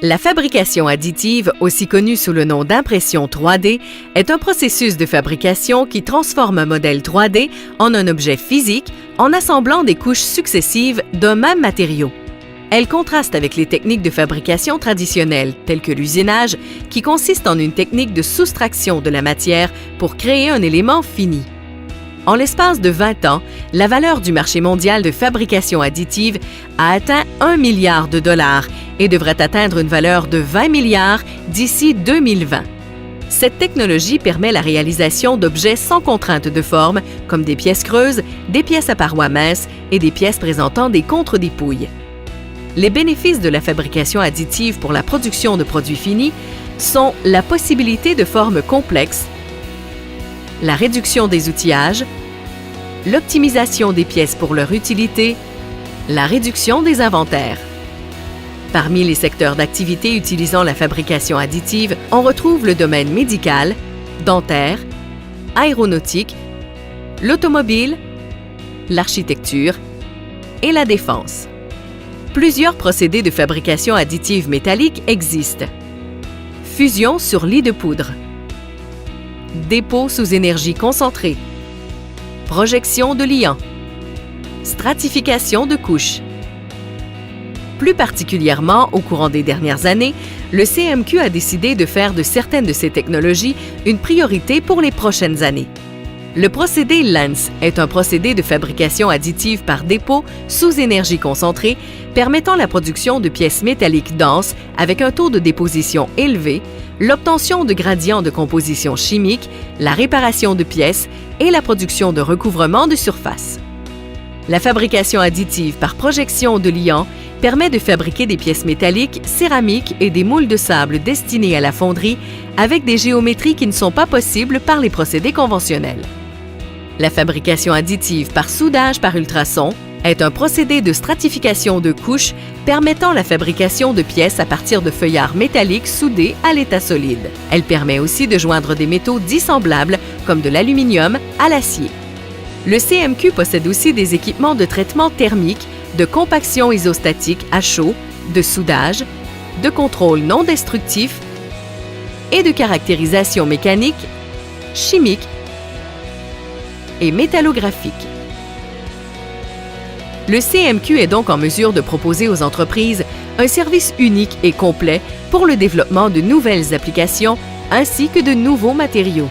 La fabrication additive, aussi connue sous le nom d'impression 3D, est un processus de fabrication qui transforme un modèle 3D en un objet physique en assemblant des couches successives d'un même matériau. Elle contraste avec les techniques de fabrication traditionnelles, telles que l'usinage, qui consiste en une technique de soustraction de la matière pour créer un élément fini. En l'espace de 20 ans, la valeur du marché mondial de fabrication additive a atteint 1 milliard de dollars et devrait atteindre une valeur de 20 milliards d'ici 2020. Cette technologie permet la réalisation d'objets sans contrainte de forme, comme des pièces creuses, des pièces à parois minces et des pièces présentant des contre-dépouilles. Les bénéfices de la fabrication additive pour la production de produits finis sont la possibilité de formes complexes, la réduction des outillages, l'optimisation des pièces pour leur utilité, la réduction des inventaires. Parmi les secteurs d'activité utilisant la fabrication additive, on retrouve le domaine médical, dentaire, aéronautique, l'automobile, l'architecture et la défense. Plusieurs procédés de fabrication additive métallique existent. Fusion sur lit de poudre, dépôt sous énergie concentrée, projection de liants, stratification de couches. Plus particulièrement, au courant des dernières années, le CMQ a décidé de faire de certaines de ces technologies une priorité pour les prochaines années. Le procédé LENS est un procédé de fabrication additive par dépôt sous énergie concentrée permettant la production de pièces métalliques denses avec un taux de déposition élevé, l'obtention de gradients de composition chimique, la réparation de pièces et la production de recouvrement de surface. La fabrication additive par projection de liants permet de fabriquer des pièces métalliques, céramiques et des moules de sable destinés à la fonderie avec des géométries qui ne sont pas possibles par les procédés conventionnels. La fabrication additive par soudage par ultrasons est un procédé de stratification de couches permettant la fabrication de pièces à partir de feuillards métalliques soudés à l'état solide. Elle permet aussi de joindre des métaux dissemblables comme de l'aluminium à l'acier. Le CMQ possède aussi des équipements de traitement thermique, de compaction isostatique à chaud, de soudage, de contrôle non destructif et de caractérisation mécanique, chimique et métallographique. Le CMQ est donc en mesure de proposer aux entreprises un service unique et complet pour le développement de nouvelles applications ainsi que de nouveaux matériaux.